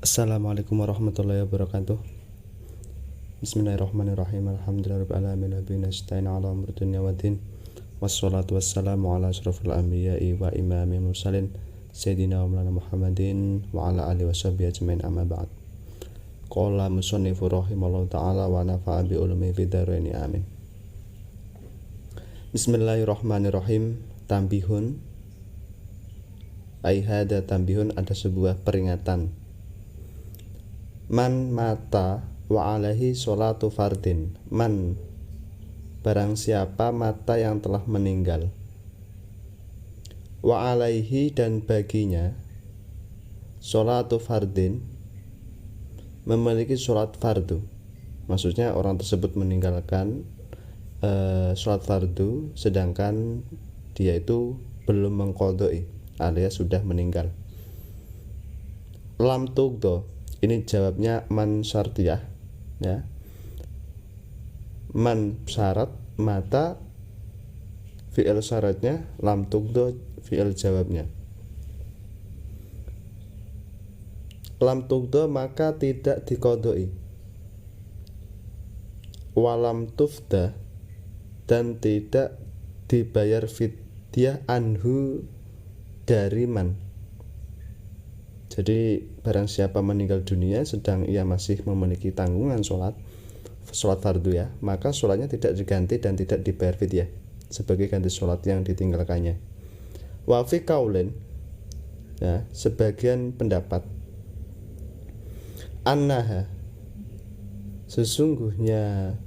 Assalamualaikum warahmatullahi wabarakatuh. Bismillahirrahmanirrahim. Alhamdulillahirabbil alamin wa bihi nasta'in 'ala umuri dunya waddin. Wassalatu wassalamu ala asyrofil anbiya'i wa imamil mursalin sayyidina wa maulana Muhammadin wa ala alihi washabihi ajmain, amma ba'd. Qala musannifu rahimallahu ta'ala wa nafa'a bi ulumi fid dharain, amin. Bismillahirrahmanirrahim. Tambihun ai hada tambihun, ada sebuah peringatan. Man mata wa alaihi sholatu fardin. Man, barang siapa mata yang telah meninggal, wa alaihi, dan baginya, sholatu fardin, memiliki sholat fardu. Maksudnya orang tersebut meninggalkan sholat fardu sedangkan dia itu belum mengqodoi alias sudah meninggal. Lam tugdo, ini jawabnya man syartiyah ya. Man syarat, mata fi'il syaratnya, lam tugdo fi'il jawabnya. Lam tugdo maka tidak dikodoi. Walam tufda, dan tidak dibayar fidyah anhu dari man. Jadi barang siapa meninggal dunia sedang ia masih memiliki tanggungan sholat fardu ya, maka sholatnya tidak diganti dan tidak dibayar fidyah sebagai ganti sholat yang ditinggalkannya. Wa fi kaulin, ya, sebagian pendapat, annaha, sesungguhnya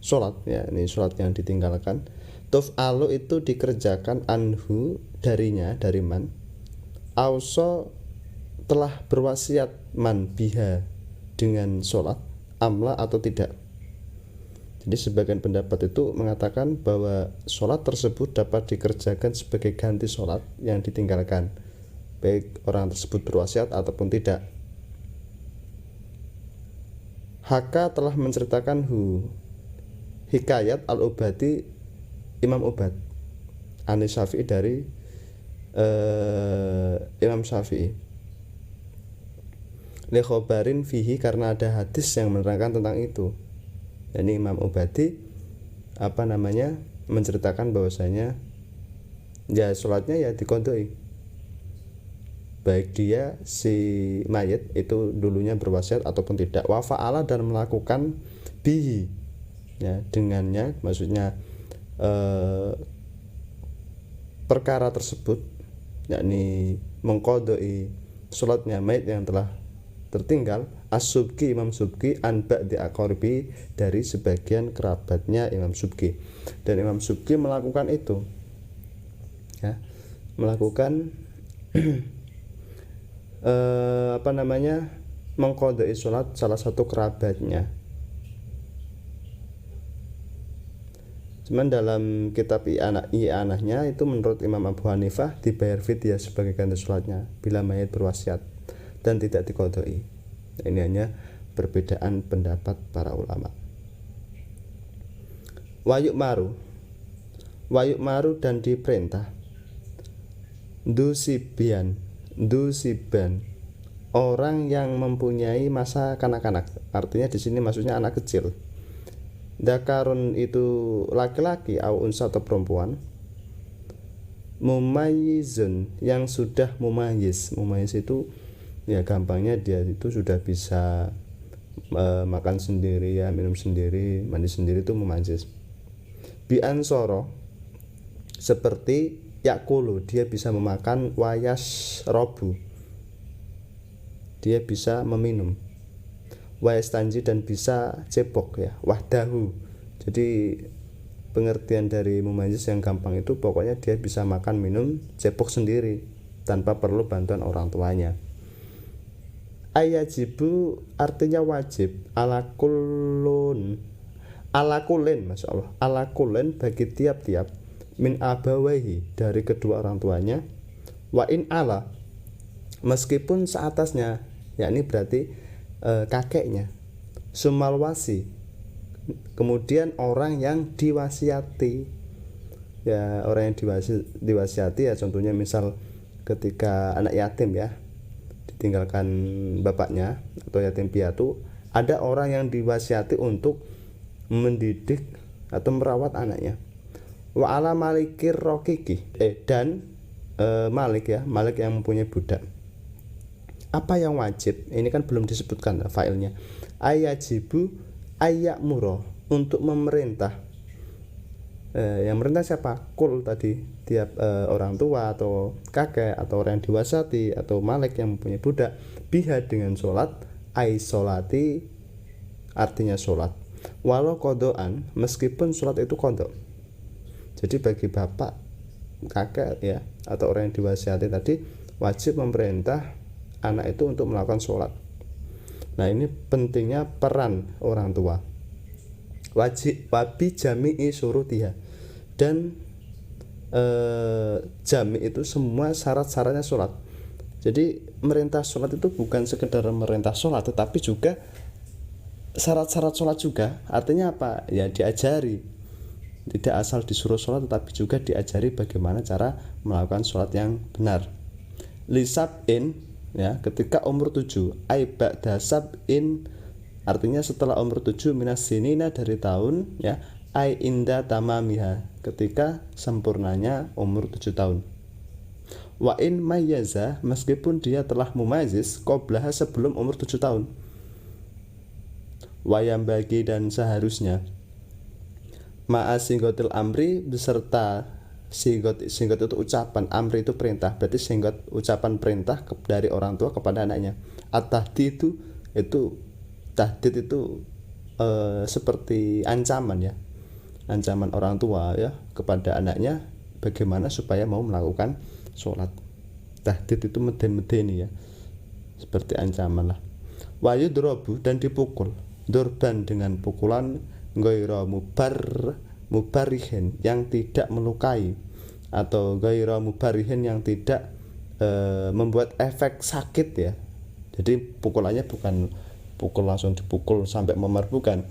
sholat, ya, ini sholat yang ditinggalkan, tuf'alu, itu dikerjakan, anhu, darinya, dari man, auso, telah berwasiat man biha, dengan sholat, amla, atau tidak. Jadi sebagian pendapat itu mengatakan bahwa sholat tersebut dapat dikerjakan sebagai ganti sholat yang ditinggalkan, baik orang tersebut berwasiat ataupun tidak. Haka, telah menceritakan hikayat al-Ubadi, Imam Ubad, Anis Syafi'i, dari Imam Syafi'i, li khobarin fihi, karena ada hadis yang menerangkan tentang itu. Jadi Imam Ubadi menceritakan bahwasanya ya sholatnya ya dikodoi, baik dia si mayit itu dulunya berwasiat ataupun tidak. Wa fa'ala, dan melakukan bihi, ya, dengannya, maksudnya perkara tersebut, yakni mengqodoi sholatnya mayit yang telah tertinggal, as-Subki, Imam Subki, an ba'di aqaribi, dari sebagian kerabatnya Imam Subki. Dan Imam Subki melakukan itu, ya, melakukan mengqodoi sholat salah satu kerabatnya. Cuman dalam kitab I'anahnya itu menurut Imam Abu Hanifah dibayar fidyah sebagai ganti sholatnya bila mayat berwasiat dan tidak diqodoi. Ini hanya perbedaan pendapat para ulama. Wayuk maru, dan diperintah, dusiban, orang yang mempunyai masa kanak-kanak. Artinya di sini maksudnya anak kecil. Dakarun, itu laki-laki, au unsa, atau perempuan, mumayyizun, yang sudah mumayyiz. Mumayyiz itu ya gampangnya dia itu sudah bisa makan sendiri, ya, minum sendiri, mandi sendiri, itu mumayyiz. Bi ansoro, seperti yakulu, dia bisa memakan, wayas robu, dia bisa meminum, wayastanji, dan bisa cebok, ya, wahdahu. Jadi pengertian dari mumayyiz yang gampang itu pokoknya dia bisa makan, minum, cebok sendiri tanpa perlu bantuan orang tuanya. Ayajibu, artinya wajib, ala kulin, masya Allah, ala kulin, bagi tiap-tiap, min abawaihi, dari kedua orang tuanya, wa in ala, meskipun seatasnya, yakni berarti kakeknya, sumal wasi, kemudian orang yang diwasiati, ya, orang yang diwasiati, ya, contohnya misal ketika anak yatim, ya, ditinggalkan bapaknya atau yatim piatu, ada orang yang diwasiati untuk mendidik atau merawat anaknya. Wa ala malikir rokiki dan malik ya, malik yang mempunyai budak. Apa yang wajib? Ini kan belum disebutkan failnya. Ayajibu ayak muro, untuk memerintah. Yang merintah siapa? Kul tadi, tiap orang tua atau kakek atau orang yang diwasati atau malik yang mempunyai budak, biha dengan sholat, ai sholati artinya sholat, walau kodoan meskipun sholat itu kodok. Jadi bagi bapak, kakek ya atau orang yang diwasiati tadi wajib memerintah anak itu untuk melakukan sholat. Nah ini pentingnya peran orang tua. Wajib wabi jami'i surutiha, dan jami itu semua syarat-syaratnya sholat. Jadi merintah sholat itu bukan sekedar merintah sholat, tetapi juga syarat-syarat sholat juga. Artinya apa? Ya diajari, tidak asal disuruh sholat, tetapi juga diajari bagaimana cara melakukan sholat yang benar. Lisab'in ya, ketika umur 7, ai ba'da sab'in artinya setelah umur 7, minas sinina dari tahun ya, ai inda tamamiha ketika sempurnanya umur 7 tahun. Wa in mayyaza meskipun dia telah mumayyiz qoblaha sebelum umur 7 tahun. Wa yang bagi dan seharusnya ma'a singgotil amri beserta singgot itu ucapan, amri itu perintah, berarti singgot ucapan perintah dari orang tua kepada anaknya. At-tahdid itu tahdid itu seperti ancaman ya, ancaman orang tua ya kepada anaknya bagaimana supaya mau melakukan sholat. Tahdid itu meden-medeni ya, seperti ancaman lah. Wa yudrobu dan dipukul, durban dengan pukulan, ghaira mubarihin yang tidak melukai, atau ghaira mubarihin yang tidak membuat efek sakit ya. Jadi pukulannya bukan pukul langsung dipukul sampai memar, bukan,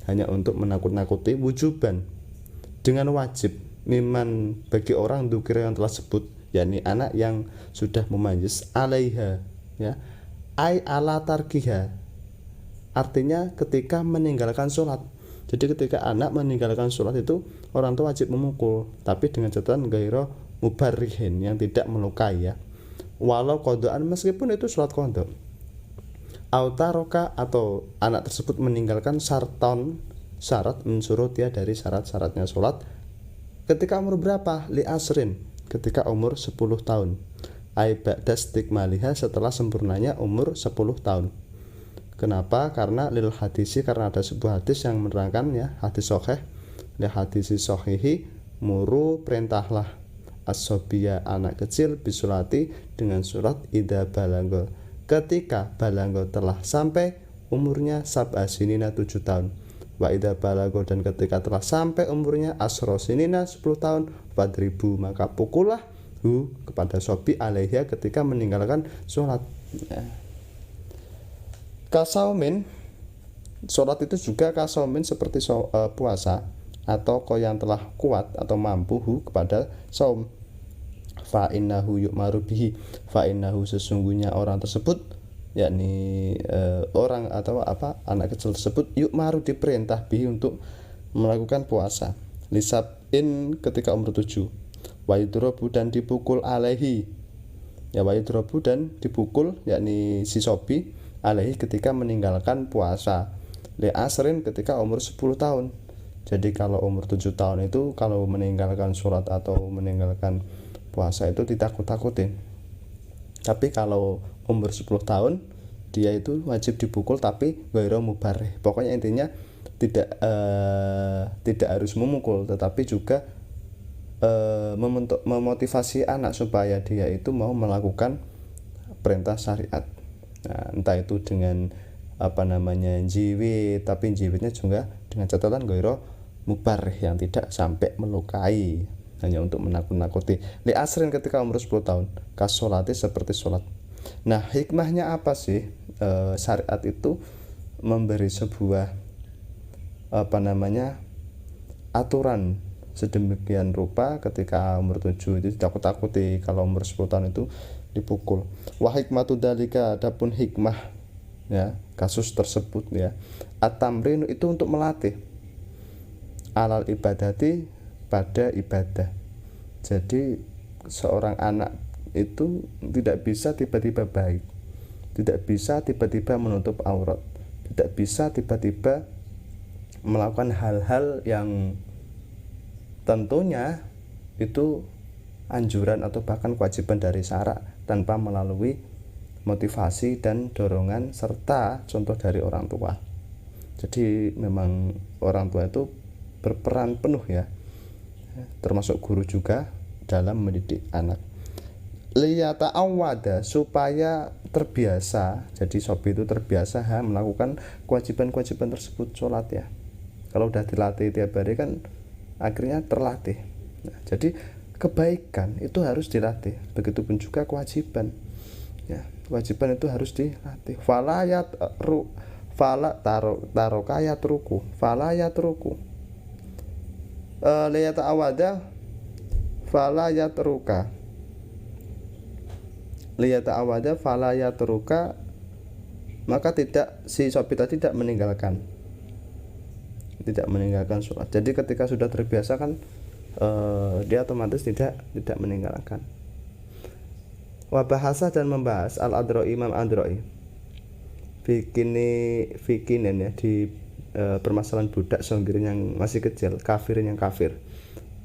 hanya untuk menakut-nakuti. Wujuban dengan wajib, miman bagi orang dzukira yang telah sebut, yakni anak yang sudah memayyiz, alaiha ya, ai ala tarkiha artinya ketika meninggalkan sholat. Jadi ketika anak meninggalkan sholat itu orang tua wajib memukul, tapi dengan catatan ghaira mubarihin yang tidak melukai ya, walau kodoan meskipun itu sholat kodok. Autaroka atau anak tersebut meninggalkan syarton syarat mensurutia dari syarat-syaratnya sholat ketika umur berapa? Li asrin ketika umur 10 tahun. Ai ba'da stigmaliha setelah sempurnanya umur 10 tahun. Kenapa? Karena lil hadisi, karena ada sebuah hadis yang menerangkan ya, hadis sahih, li hadisi sahihi muru perintahlah as-sobiya anak kecil bisulati dengan surat ida balanggo ketika balanggo telah sampai umurnya sab'a sinina 7 tahun, wa ida balanggo dan ketika telah sampai umurnya asro sinina 10 tahun, 4.000 maka pukullah hu kepada sobi alaiha ketika meninggalkan sholat ya. Kasaumin, sholat itu juga kasaumin seperti puasa, atau kau yang telah kuat atau mampu hu kepada saum. Fa innahu yu'maru bihi, fa innahu sesungguhnya orang tersebut, yakni orang atau anak kecil tersebut, yu'maru diperintah bihi untuk melakukan puasa. Lisab'in ketika umur 7, wa yudrobu dan dipukul alaihi ya, wa yudrobu dan dipukul yakni si sobi alaihi ketika meninggalkan puasa. Li asrin ketika umur 10 tahun. Jadi kalau umur 7 tahun itu kalau meninggalkan sholat atau meninggalkan puasa itu ditakut-takutin. Tapi kalau umur 10 tahun dia itu wajib dipukul, tapi ghairu mubarih. Pokoknya intinya tidak harus memukul, tetapi juga memotivasi anak supaya dia itu mau melakukan perintah syariat. Nah, entah itu dengan jiwit, tapi jiwitnya juga dengan catatan ghairu mubarih yang tidak sampai melukai, hanya untuk menakut-nakuti. Li asrin ketika umur 10 tahun, kasolati seperti sholat. Nah, hikmahnya apa sih? Syariat itu memberi sebuah aturan sedemikian rupa ketika umur 7 itu ditakut-takuti. Kalau umur 10 tahun itu dipukul. Wa hikmatu dzalika, adapun hikmah ya kasus tersebut ya, at-tamrin itu untuk melatih, alal ibadati, pada ibadah. Jadi seorang anak itu tidak bisa tiba-tiba baik, tidak bisa tiba-tiba menutup aurat, tidak bisa tiba-tiba melakukan hal-hal yang tentunya itu anjuran atau bahkan kewajiban dari syara tanpa melalui motivasi dan dorongan serta contoh dari orang tua. Jadi memang orang tua itu berperan penuh ya, termasuk guru juga dalam mendidik anak. Liyata awada, supaya terbiasa. Jadi sobi itu terbiasa melakukan kewajiban-kewajiban tersebut, sholat ya. Kalau udah dilatih tiap hari kan akhirnya terlatih. Nah, jadi kebaikan itu harus dilatih, begitupun juga kewajiban ya, kewajiban itu harus dilatih. Tarokayat ruku falayat ruku, liyata awada falayat ruka, liyata awada falayat ruka, maka tidak, si sobi tadi tidak meninggalkan sholat. Jadi ketika sudah terbiasa kan dia otomatis tidak meninggalkan. Wabahasa, dan membahas al-adroi, Imam Adroi fikinen ya, di permasalahan budak songgirin yang masih kecil, kafirin yang kafir.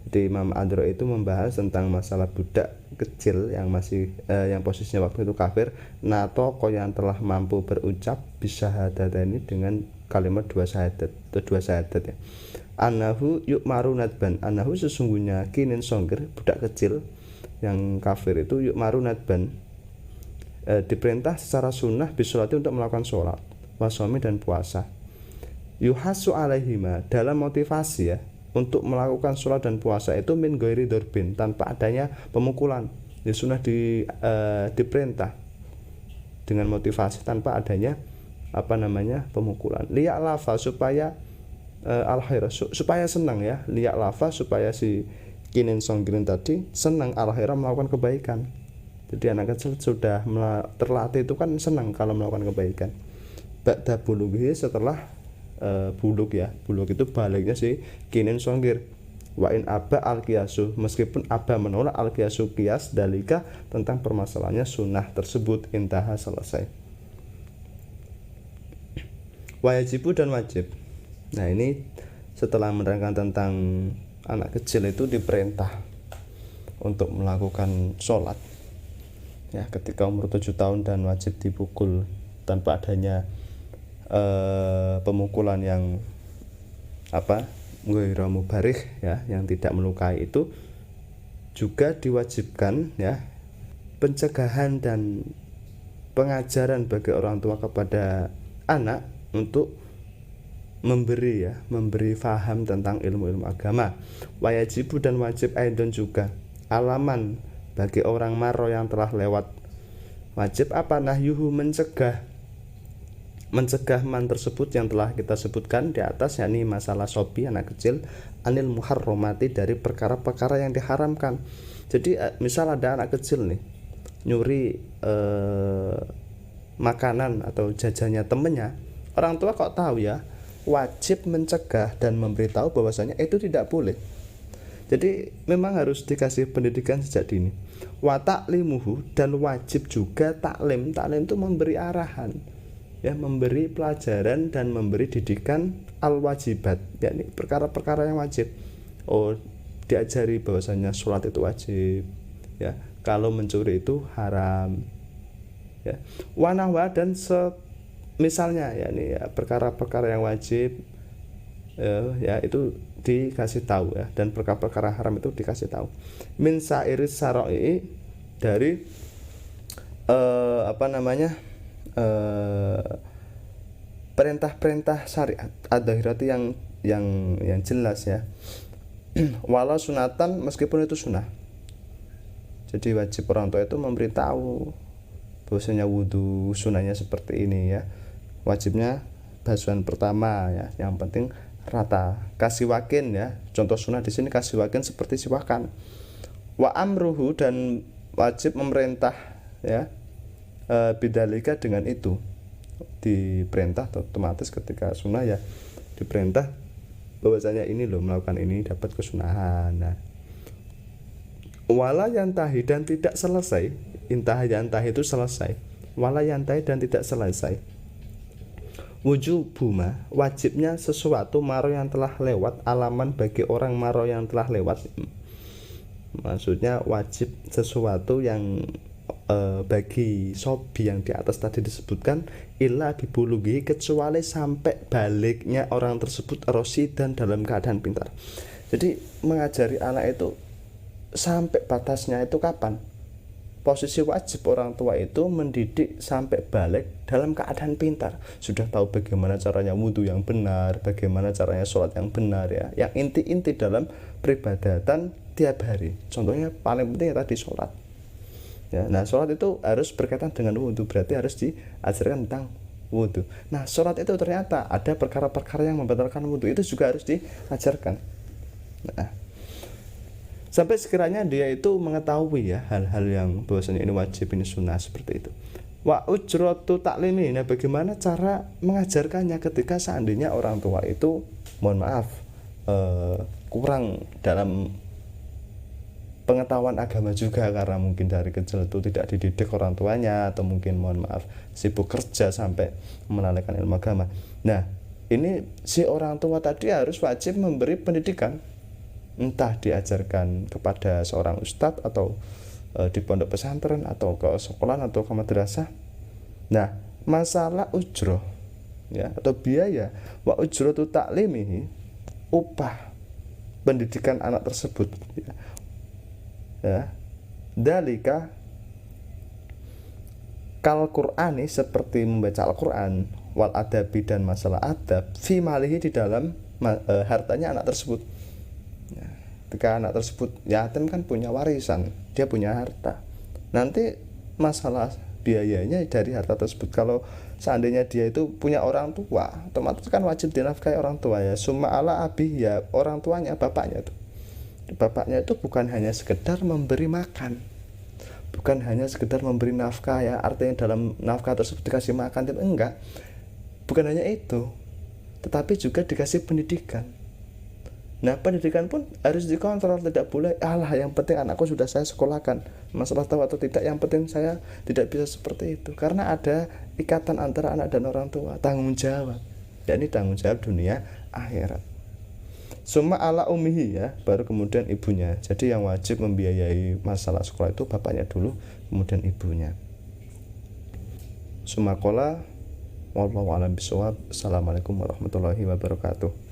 Jadi Imam Adroi itu membahas tentang masalah budak kecil yang masih yang posisinya waktu itu kafir, natoko yang telah mampu berucap bisyahadataini dengan kalimat dua syahadat ya. Anahu yukmaru nadban, anahu sesungguhnya kinin songger, budak kecil yang kafir itu yukmaru nadban, diperintah secara sunnah bisolati, untuk melakukan sholat, wasomi, dan puasa. Yuhasu alaihima, dalam motivasi ya untuk melakukan sholat dan puasa itu min ghairi dorbin, tanpa adanya pemukulan. Ya sunnah diperintah dengan motivasi tanpa adanya pemukulan. Liyak lafa, supaya al-khair, supaya senang ya, liyak lafa, supaya si kinin songgirin tadi senang al-khair, melakukan kebaikan. Jadi anak kecil sudah terlatih itu kan senang kalau melakukan kebaikan. Ba'da bulughi, setelah bulug ya, bulug itu baliknya si kinin songgir. Wa in aba al-qiyasu, meskipun aba menolak al-qiyasu, qiyas dalika, tentang permasalahannya sunnah tersebut, intaha, selesai. Wajibu dan wajib. Nah ini setelah menerangkan tentang anak kecil itu diperintah untuk melakukan sholat ya ketika umur 7 tahun, dan wajib dipukul tanpa adanya pemukulan yang ghairu mubarih ya, yang tidak melukai. Itu juga diwajibkan ya pencegahan dan pengajaran bagi orang tua kepada anak untuk memberi faham tentang ilmu-ilmu agama. Wajibu dan wajib aidon juga alaman bagi orang maro yang telah lewat. Wajib apa? Nahyuhu, mencegah man tersebut yang telah kita sebutkan di atas, yakni masalah sobi, anak kecil, anil muharromati, dari perkara-perkara yang diharamkan. Jadi misal ada anak kecil nih nyuri makanan atau jajannya temennya, orang tua kok tahu ya, wajib mencegah dan memberitahu bahwasanya itu tidak boleh. Jadi memang harus dikasih pendidikan sejak dini. Wa ta'limuhu, dan wajib juga taklim. Taklim itu memberi arahan ya, memberi pelajaran dan memberi didikan al-wajibat, yakni perkara-perkara yang wajib. Diajari bahwasanya sholat itu wajib ya, kalau mencuri itu haram ya. Wa nahwa, dan misalnya yakni ya, perkara-perkara yang wajib ya itu dikasih tahu ya, dan perkara-perkara haram itu dikasih tahu. Min sa'iris syara'i, dari perintah-perintah syariat ad-dhahirati yang jelas ya. Walau sunatan, meskipun itu sunnah. Jadi wajib orang tua itu memberitahu bahwasanya wudu sunahnya seperti ini ya. Wajibnya basuhan pertama ya, yang penting rata. Kasiwakin ya, contoh sunnah di sini kasiwakin seperti siwakan. Wa amruhu, dan wajib memerintah ya. Bidzalika dengan itu diperintah, otomatis ketika sunnah ya diperintah bahwasanya ini loh, melakukan ini dapat kesunahan. Nah, wala yantahi dan tidak selesai, intah yantahi itu selesai, wala yantahi dan tidak selesai, wujubuma wajibnya sesuatu maro yang telah lewat, alaman bagi orang maro yang telah lewat, maksudnya wajib sesuatu yang bagi sobi yang di atas tadi disebutkan, illa bibulugi kecuali sampai baliknya orang tersebut rosi dan dalam keadaan pintar. Jadi mengajari anak itu sampai batasnya itu kapan? Posisi wajib orang tua itu mendidik sampai balik dalam keadaan pintar, sudah tahu bagaimana caranya wudhu yang benar, bagaimana caranya sholat yang benar, ya, yang inti-inti dalam peribadatan tiap hari. Contohnya paling penting ya tadi sholat. Ya, nah sholat itu harus berkaitan dengan wudhu, berarti harus diajarkan tentang wudhu. Nah sholat itu ternyata ada perkara-perkara yang membatalkan wudhu, itu juga harus diajarkan. Nah, sampai sekiranya dia itu mengetahui ya hal-hal yang bahwasanya ini wajib, ini sunnah, seperti itu. Wa ujratu taklimi, nah bagaimana cara mengajarkannya ketika seandainya orang tua itu mohon maaf kurang dalam pengetahuan agama juga, karena mungkin dari kecil itu tidak dididik orang tuanya, atau mungkin mohon maaf sibuk kerja sampai melalaikan ilmu agama. Nah ini si orang tua tadi harus wajib memberi pendidikan, entah diajarkan kepada seorang ustadz atau di pondok pesantren atau ke sekolah atau ke madrasah. Nah masalah ujroh ya atau biaya, wa ujrotu taklimihi, upah pendidikan anak tersebut ya, dalika kal Qur'ani, seperti membaca Al-Qur'an, wal adabi dan masalah adab, fi malihi di dalam hartanya anak tersebut ya. Ketika anak tersebut yatim kan punya warisan, dia punya harta, nanti masalah biayanya dari harta tersebut. Kalau seandainya dia itu punya orang tua, otomatis kan wajib dinafkahi orang tua ya, summa ala abi, ya orang tuanya, bapaknya itu. Bapaknya itu bukan hanya sekedar memberi makan, bukan hanya sekedar memberi nafkah ya, artinya dalam nafkah tersebut dikasih makan, enggak, bukan hanya itu, tetapi juga dikasih pendidikan. Nah pendidikan pun harus dikontrol, tidak boleh alah yang penting anakku sudah saya sekolahkan, masalah tahu atau tidak yang penting saya tidak bisa seperti itu, karena ada ikatan antara anak dan orang tua, tanggung jawab, yakni tanggung jawab dunia akhirat. Summa ala umihi ya, baru kemudian ibunya. Jadi yang wajib membiayai masalah sekolah itu bapaknya dulu, kemudian ibunya. Summa qala wallahu a'lam bishawab. Assalamualaikum warahmatullahi wabarakatuh.